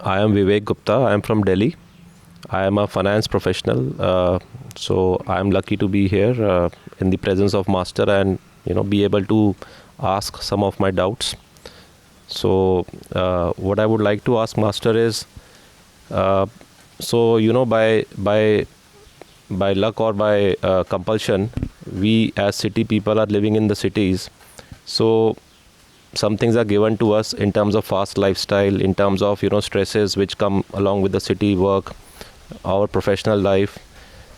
I am Vivek Gupta. I am from Delhi. I am a finance professional. So I am lucky to be here in the presence of Master and be able to ask some of my doubts. So what I would like to ask Master is, by luck or by compulsion, we as city people are living in the cities. So some things are given to us in terms of fast lifestyle, in terms of stresses which come along with the city work, our professional life.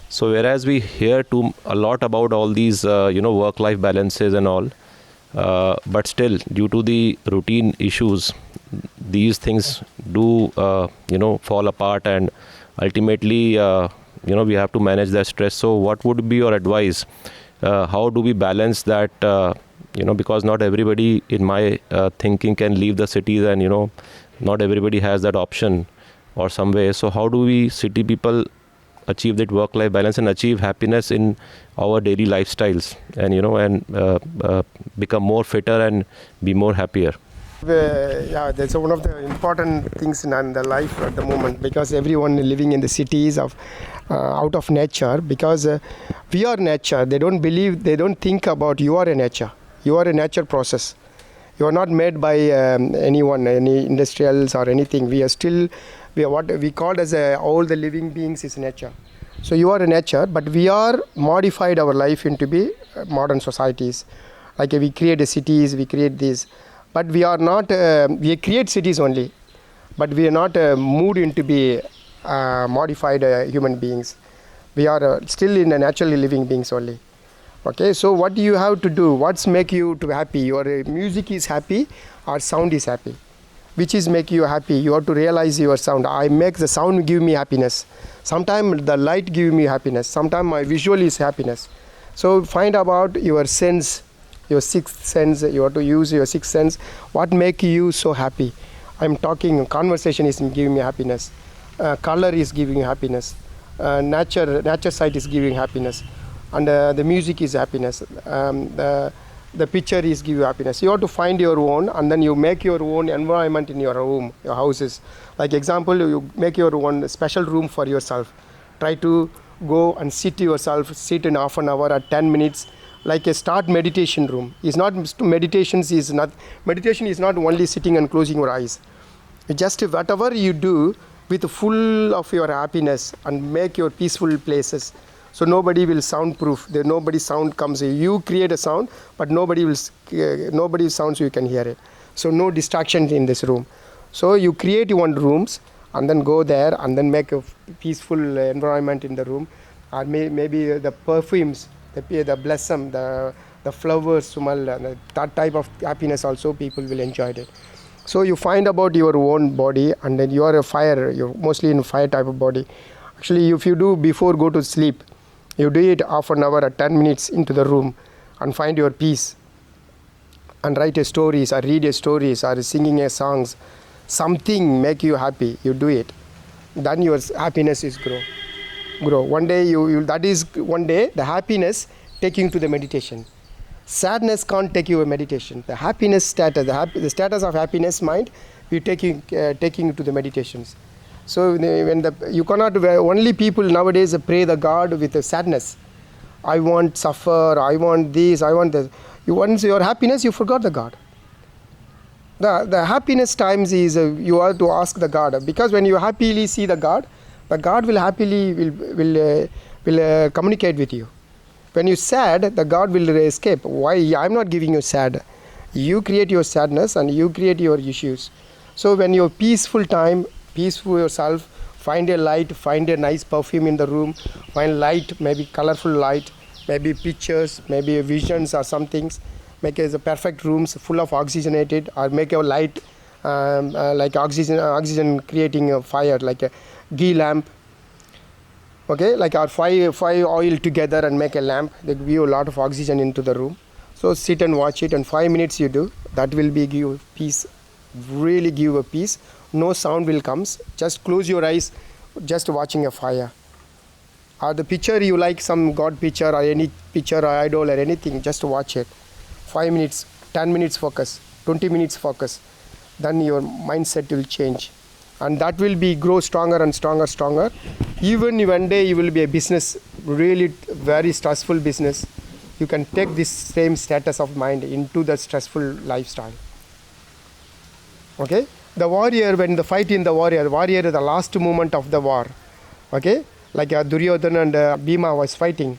So whereas we hear a lot about all these work-life balances and all, but still due to the routine issues, these things do fall apart, and ultimately we have to manage that stress. So what would be your advice? How do we balance that? Because not everybody in my thinking can leave the cities, and not everybody has that option or some way. So how do we city people achieve that work-life balance and achieve happiness in our daily lifestyles, and become more fitter and be more happier? That's one of the important things in the life at the moment, because everyone living in the cities of out of nature, because we are nature. They don't think about you are a nature. You are a nature process. You are not made by anyone, any industrials or anything. We are what we call as all the living beings is nature. So you are a nature, but we are modified our life into be modern societies. Like we create cities, we create these, but we are not. We create cities only, but we are not moved into be modified human beings. We are still in a naturally living beings only. Okay, so what do you have to do? What's make you to happy? Your music is happy or sound is happy? Which is make you happy? You have to realize your sound. I make the sound give me happiness. Sometimes the light give me happiness. Sometimes my visual is happiness. So find about your sense, your sixth sense. You have to use your sixth sense. What make you so happy? I'm talking, conversation is giving me happiness. Color is giving happiness. Nature side is giving happiness. And the music is happiness. The picture is give you happiness. You have to find your own, and then you make your own environment in your room, your houses. Like example, you make your own special room for yourself. Try to go and sit in half an hour or 10 minutes, like a start meditation room. Meditation is not only sitting and closing your eyes. Just whatever you do with full of your happiness and make your peaceful places. So nobody will soundproof. Nobody sound comes. You create a sound, but nobody's sounds you can hear it. So no distractions in this room. So you create your own rooms and then go there and then make a peaceful environment in the room. Or maybe the perfumes, the blossom, the flowers smell, and that type of happiness also people will enjoy it. So you find about your own body, and then you are a fire. You're mostly in fire type of body. Actually, if you do before go to sleep, you do it half an hour or 10 minutes into the room and find your peace and write a stories or read a stories or singing a songs. Something make you happy, you do it. Then your happiness is grow. One day the happiness taking to the meditation. Sadness can't take you a meditation. The happiness status, the status of happiness mind, you taking to the meditations. So you cannot, only people nowadays pray the God with a sadness. I want suffer, I want this, I want this. Once your happiness, you forgot the God. The happiness times is you have to ask the God, because when you happily see the God will happily will communicate with you. When you sad, the God will escape. Why? I'm not giving you sad. You create your sadness and you create your issues. So when you're peaceful time, peaceful yourself, find a light, find a nice perfume in the room, find light, maybe colorful light, maybe pictures, maybe visions or some things. Make a perfect rooms full of oxygenated, or make a light like oxygen creating a fire, like a ghee lamp. Okay, like our five oil together and make a lamp. They give you a lot of oxygen into the room. So sit and watch it, and 5 minutes you do. That will be give peace, really give a peace. No sound will comes. Just close your eyes, just watching a fire. Or the picture you like, some God picture or any picture or idol or anything, just watch it. 5 minutes, 10 minutes focus, 20 minutes focus. Then your mindset will change. and that will be grow stronger and stronger. Even one day you will be a business, really very stressful business. You can take this same status of mind into the stressful lifestyle. Okay, the warrior, when the fight in the warrior is the last moment of the war. Okay, like Duryodhana and Bhima was fighting,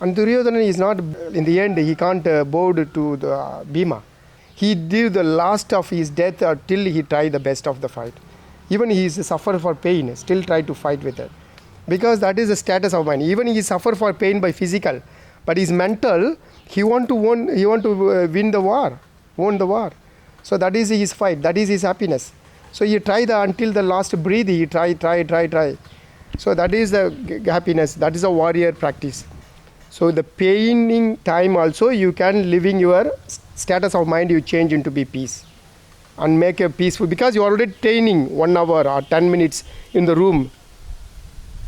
and Duryodhana is not, in the end he can't bow to the Bhima. He did the last of his death till he tried the best of the fight. Even he is suffer for pain, still try to fight with it, because that is the status of mind. Even he suffer for pain by physical, but his mental, he want to win the war, won the war. So that is his fight, that is his happiness. So he try until the last breath, he try. So that is the happiness, that is a warrior practice. So the paining time also, you can living your status of mind, you change into be peace and make a peaceful, because you are already training 1 hour or 10 minutes in the room.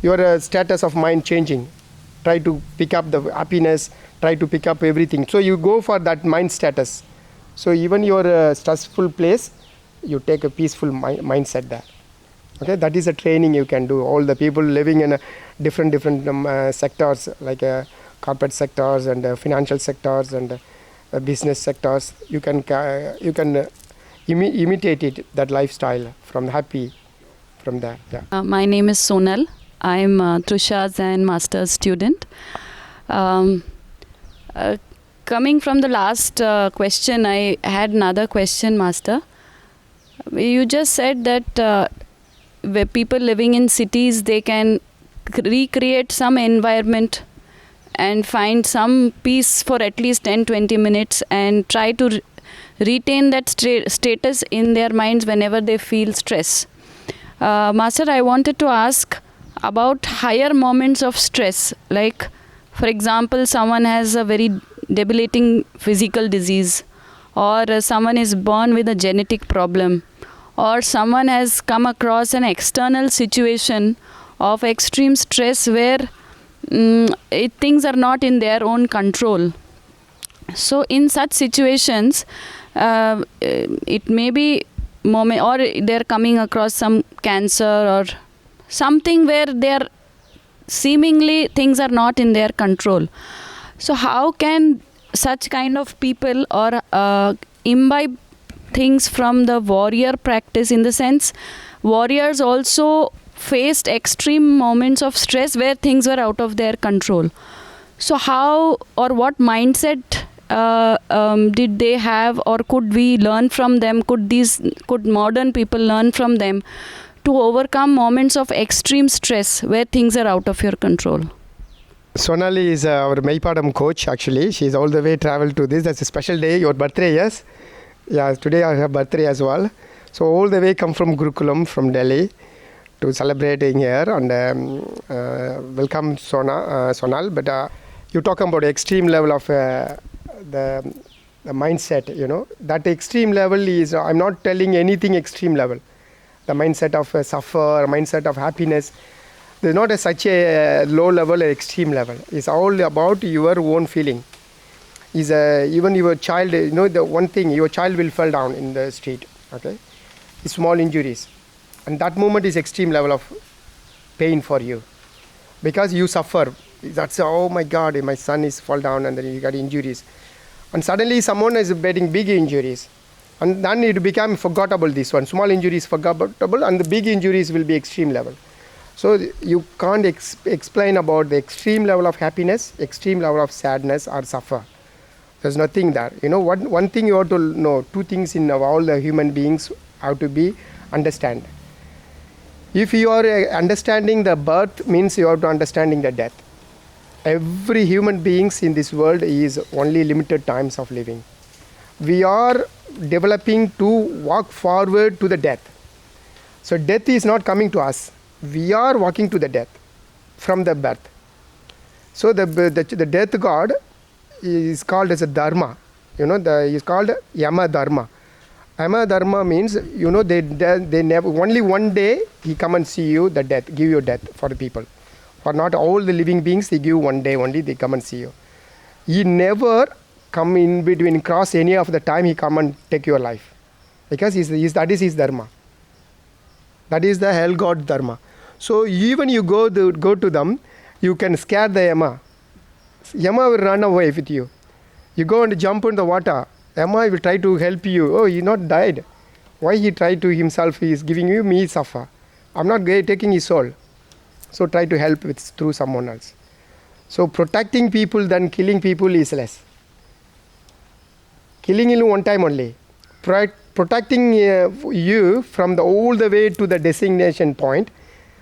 Your status of mind changing. Try to pick up the happiness, try to pick up everything. So you go for that mind status. So even your stressful place, you take a peaceful mindset there. Okay, that is a training you can do. All the people living in different sectors, like corporate sectors and financial sectors and business sectors, you can imitate it, that lifestyle from happy from there. Yeah. My name is Sonal. I'm Trusha's and master's student. Coming from the last question, I had another question, Master. You just said that where people living in cities, they can recreate some environment and find some peace for at least 10-20 minutes and try to retain that status in their minds whenever they feel stress. Master, I wanted to ask about higher moments of stress. Like, for example, someone has a very debilitating physical disease, or someone is born with a genetic problem, or someone has come across an external situation of extreme stress where things are not in their own control. So in such situations, it may be moment, or they're coming across some cancer or something where they're seemingly things are not in their control. So how can such kind of people or imbibe things from the warrior practice, in the sense warriors also faced extreme moments of stress where things were out of their control. So how or what mindset did they have, or could we learn from them? Could modern people learn from them to overcome moments of extreme stress where things are out of your control? Sonali is our Maipadam coach, actually. She's all the way traveled to this. That's a special day, your birthday, yes? Yeah, today I have birthday as well. So all the way come from Gurukulam, from Delhi, to celebrating here. And welcome, Sonal. But you talk about extreme level of the mindset, you know. That extreme level is, I'm not telling anything extreme level. The mindset of suffer, mindset of happiness. There's not such a low level or extreme level. It's all about your own feeling. Even your child, you know, the one thing, your child will fall down in the street, okay? Small injuries. And that moment is extreme level of pain for you. Because you suffer. That's, oh my God, my son is fall down and then you got injuries. And suddenly someone is getting big injuries. And then it become forgettable, this one. Small injuries forgettable, and the big injuries will be extreme level. So you can't explain about the extreme level of happiness, extreme level of sadness or suffer. There's nothing there. You know, one thing you have to know, two things in all the human beings have to be understand. If you are understanding the birth, means you have to understanding the death. Every human beings in this world is only limited times of living. We are developing to walk forward to the death. So death is not coming to us. We are walking to the death from the birth. So the death god is called as a dharma. You know, is called Yama Dharma. Yama Dharma means, you know, they never, only one day he come and see you, the death, give you death for the people. For not all the living beings, they give one day only, they come and see you. He never come in between, cross any of the time he come and take your life. Because that is his dharma. That is the hell god dharma. So even you go to them, you can scare the Yama. Yama will run away with you. You go and jump in the water. Yama will try to help you. Oh, he not died. Why he tried to himself? He is giving you me suffer. I'm not taking his soul. So try to help through someone else. So protecting people than killing people is less. Killing you one time only. Protecting you from all the way to the destination point.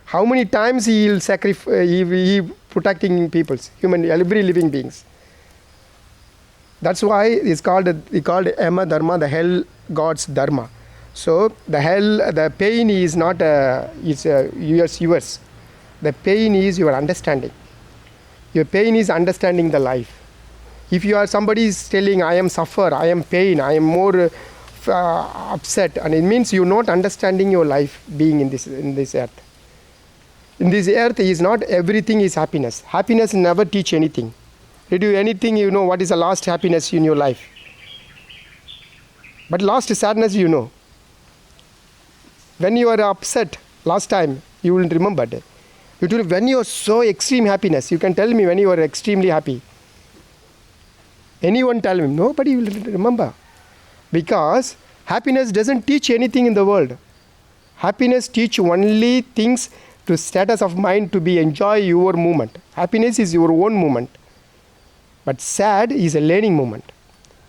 How many times he will sacrifice? He protecting people's human, every living beings. That's why it's called Yama Dharma, the hell god's dharma. So the hell, the pain is not yours. The pain is your understanding. Your pain is understanding the life. If you are somebody is telling, I am suffer, I am pain, I am more upset, and it means you're not understanding your life being in this earth. In this earth is not everything is happiness. Happiness never teach anything. Did you anything you know what is the last happiness in your life? But last sadness you know. When you are upset last time, you will remember that. When you are so extreme happiness, you can tell me when you are extremely happy. Anyone tell me? Nobody will remember. Because happiness doesn't teach anything in the world. Happiness teach only things to status of mind to be enjoy your movement. Happiness is your own movement. But sad is a learning moment.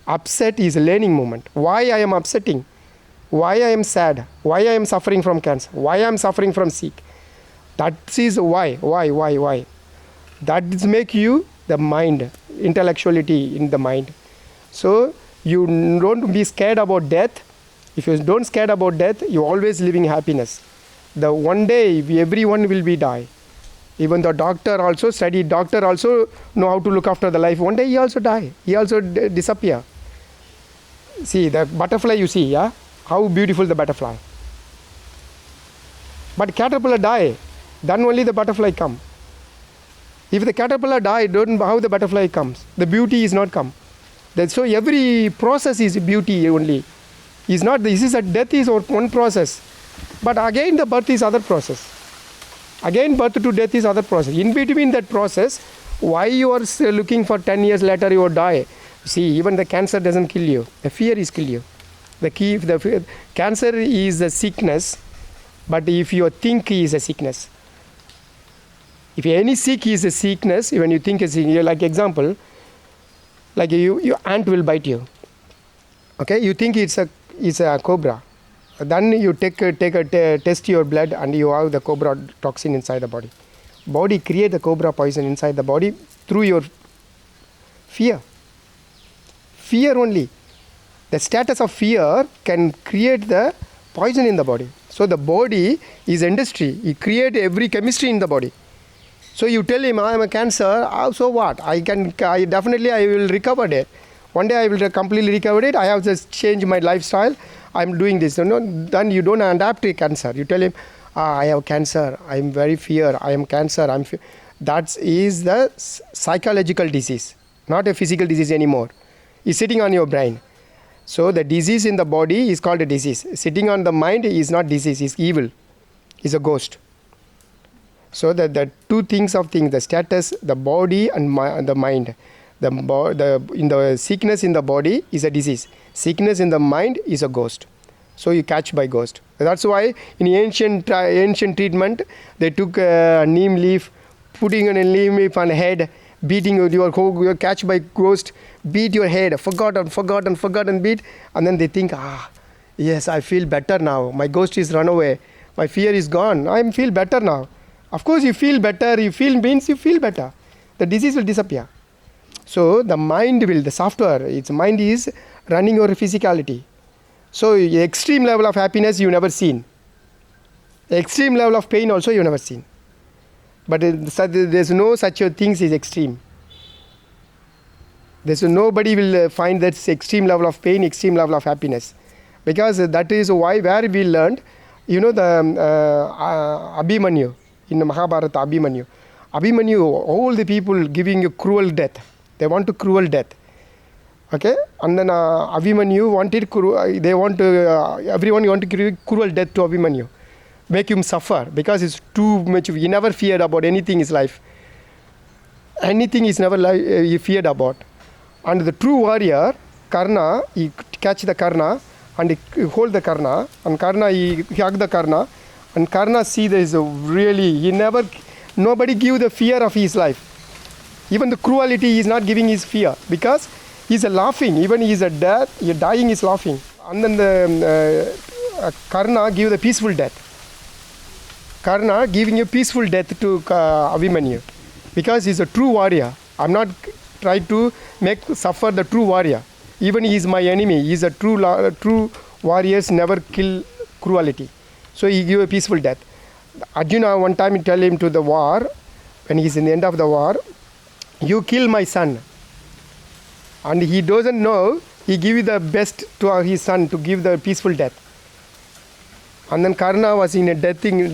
Upset is a learning moment. Why I am upsetting? Why I am sad? Why I am suffering from cancer? Why I am suffering from sick? That is why. That is make you the mind, intellectuality in the mind. So you don't be scared about death. If you don't scared about death, you always living happiness. The one day everyone will be die. Even the doctor also know how to look after the life. One day he also die. He also disappear. See the butterfly you see, yeah? How beautiful the butterfly. But caterpillar die, then only the butterfly come. If the caterpillar die, don't how the butterfly comes. The beauty is not come. So every process is beauty only. Is not this is a death is one process. But again the birth is other process. Again birth to death is other process. In between that process, why you are looking for 10 years later you will die? See, even the cancer doesn't kill you. The fear is kill you. Cancer is a sickness, but if you think is a sickness. If any sick is a sickness, when you think is like example, like your ant will bite you. Okay, you think it's a cobra. Then you test your blood and you have the cobra toxin inside the body. Body create the cobra poison inside the body through your fear. Fear only. The status of fear can create the poison in the body. So the body is industry. It create every chemistry in the body. So you tell him, I am a cancer. So what? I will recover it. One day I will completely recover it. I have just changed my lifestyle. I am doing this. Then you don't adapt to cancer. You tell him, I have cancer. I am very fear. I am cancer. That is the psychological disease, not a physical disease anymore. It's sitting on your brain. So the disease in the body is called a disease. Sitting on the mind is not disease, it's evil. It's a ghost. So the two things, the status, the body and the mind. The sickness in the body is a disease. Sickness in the mind is a ghost. So you catch by ghost. That's why in ancient treatment, they took a neem leaf, putting a neem leaf on the head, beating your catch by ghost, beat your head, forgotten, beat, and then they think, yes, I feel better now. My ghost is run away. My fear is gone. I feel better now. Of course, you feel better. You feel better. The disease will disappear. So the mind will, the software, its mind is running your physicality. So extreme level of happiness you never seen. Extreme level of pain also you never seen. But there's no such a thing as extreme. Nobody will find that extreme level of pain, extreme level of happiness. Because that is why where we learned, the Abhimanyu, in the Mahabharata Abhimanyu. Abhimanyu, all the people giving a cruel death. They want a cruel death. Okay? And then Abhimanyu everyone want to give cruel death to Abhimanyu. make him suffer because it's too much. He never feared about anything in his life. Anything is never he feared about. And the true warrior, Karna, he catch the Karna and he hold the Karna, and Karna he hug the Karna, and Karna see there is a really, nobody give the fear of his life. Even the cruelty he is not giving his fear because he's laughing. Even he is dying is laughing. And then the Karna give the peaceful death. Karna giving a peaceful death to Abhimanyu because he's a true warrior. I'm not trying to make suffer the true warrior. Even he is my enemy. He's a true warriors never kill cruelty. So he give a peaceful death. Arjuna one time he tell him to the war, when he's in the end of the war, you kill my son. And he doesn't know, he give the best to his son to give the peaceful death. And then Karna was in a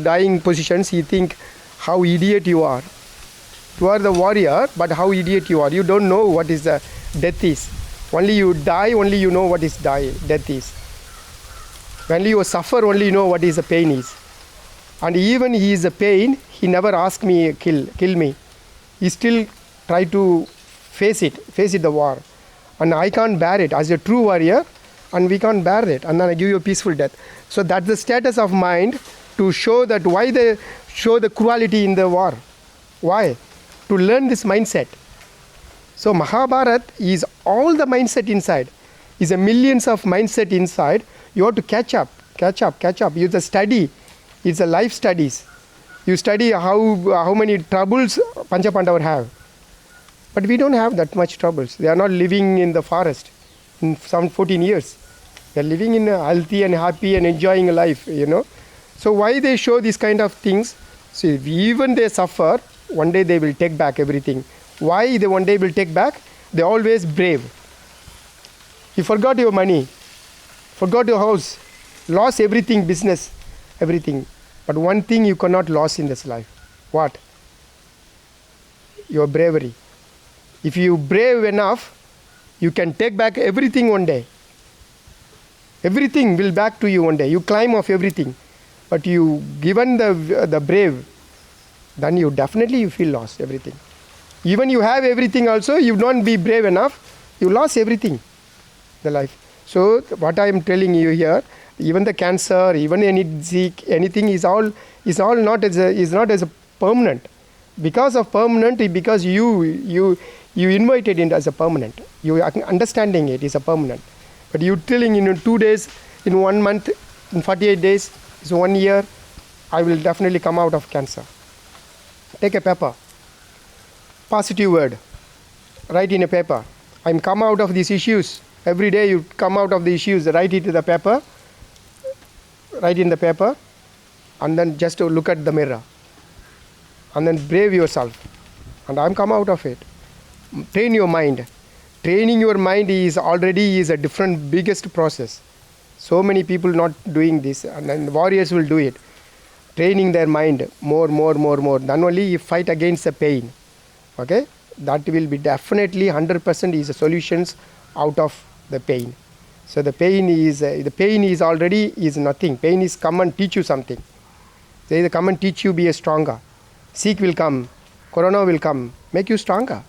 dying positions. He think, how idiot you are. You are the warrior, but how idiot you are. You don't know what is the death is. Only you die, only you know what is death is. When you suffer, only you know what is the pain is. And even he is a pain, he never asked me, kill me. He still try to face it, the war. And I can't bear it as a true warrior, and we can't bear it. And then I give you a peaceful death. So that's the status of mind to show that why they show the cruelty in the war. Why? To learn this mindset. So Mahabharata is all the mindset inside. Is a millions of mindset inside. You have to catch up. You have to study. It's a life studies. You study how many troubles Pancha-Pandava have. But we don't have that much troubles. They are not living in the forest in some 14 years. They are living in a healthy and happy and enjoying life, So why they show these kind of things? So even they suffer, one day they will take back everything. Why they one day will take back? They always brave. You forgot your money, forgot your house, lost everything, business, everything. But one thing you cannot lose in this life. What? Your bravery. If you brave enough, you can take back everything one day. Everything will back to you one day. You climb off everything. But you given the brave, then you definitely feel lost everything. Even you have everything also, you don't be brave enough, you lost everything, the life. So what I am telling you here, even the cancer, even anything is not as a permanent. Because of permanent, because you invited it as a permanent. You are understanding it is a permanent. But you telling in 2 days, in 1 month, in 48 days, so 1 year, I will definitely come out of cancer. Take a paper. Positive word. Write in a paper. I'm come out of these issues. Every day you come out of the issues, write it in the paper. Write in the paper. And then just look at the mirror. And then brave yourself. And I'm come out of it. Train your mind. Training your mind is already a different, biggest process. So many people not doing this, and then warriors will do it. Training their mind more. Then only you fight against the pain. Okay? That will be definitely 100% is the solutions out of the pain. So the pain is already is nothing. Pain is come and teach you something. They come and teach you be a stronger. Seek will come. Corona will come. Make you stronger.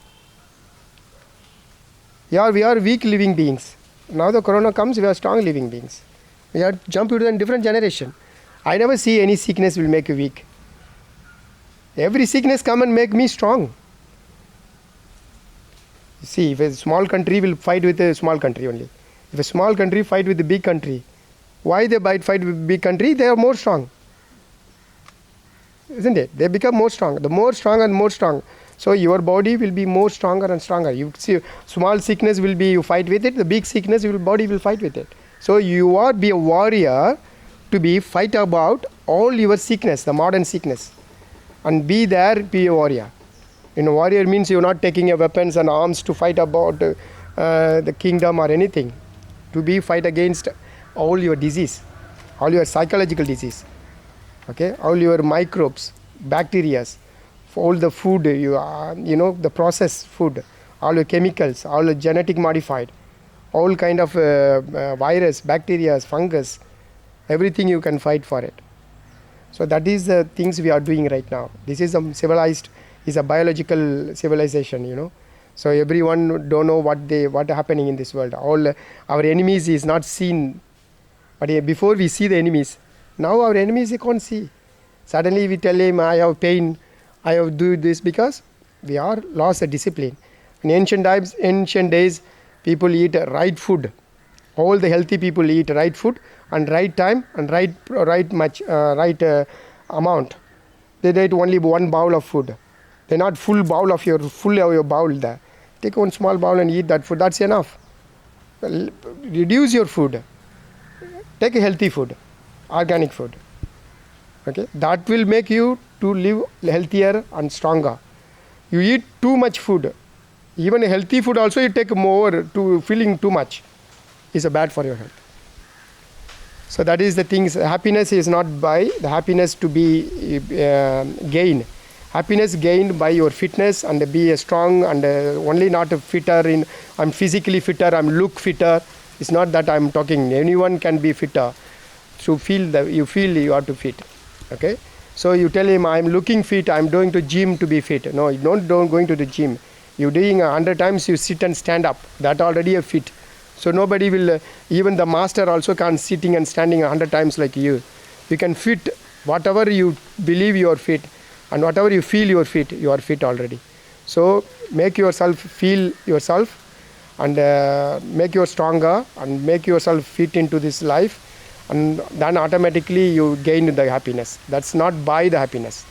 Yeah, we are weak living beings. Now the corona comes, we are strong living beings. We are jump into a different generation. I never see any sickness will make you weak. Every sickness come and make me strong. See, if a small country will fight with a small country only. If a small country fight with a big country, why they fight with a big country? They are more strong. Isn't it? They become more strong. The more strong and more strong. So your body will be more stronger and stronger. You see, small sickness will be you fight with it. The big sickness, your body will fight with it. So you are be a warrior to be fight about all your sickness, the modern sickness, and be there. Be a warrior. Warrior means you're not taking your weapons and arms to fight about the kingdom or anything. To be fight against all your disease, all your psychological disease. Okay, all your microbes, bacteria. All the food, the processed food, all the chemicals, all the genetic modified, all kind of virus, bacteria, fungus, everything you can fight for it. So that is the things we are doing right now. This is a civilized, is a biological civilization, you know. So everyone don't know what happening in this world. All our enemies is not seen, but before we see the enemies, now our enemies they can't see. Suddenly we tell him, I have pain, I have do this, because we are lost a discipline. In ancient days, people eat right food. All the healthy people eat right food and right time and right amount. They eat only one bowl of food. They're not full of your bowl there. Take one small bowl and eat that food. That's enough. Reduce your food. Take a healthy food, organic food. Okay, that will make you to live healthier and stronger. You eat too much food, even a healthy food also you take more, to feeling too much is bad for your health. So that is the things. Happiness is not by the happiness to be gained. Happiness gained by your fitness and be strong and only not a fitter in. I'm physically fitter. I'm look fitter. It's not that I'm talking. Anyone can be fitter. So you feel you are to fit. Okay. So you tell him I'm looking fit. I'm going to gym to be fit. No, you don't going to the gym. You're doing 100 times. You sit and stand up. That already a fit. So nobody will, even the master also can't sitting and standing 100 times like you. You can fit whatever you believe you are fit, and whatever you feel you are fit already. So make yourself feel yourself, and make you stronger and make yourself fit into this life, and then automatically you gain the happiness. That's not buy the happiness.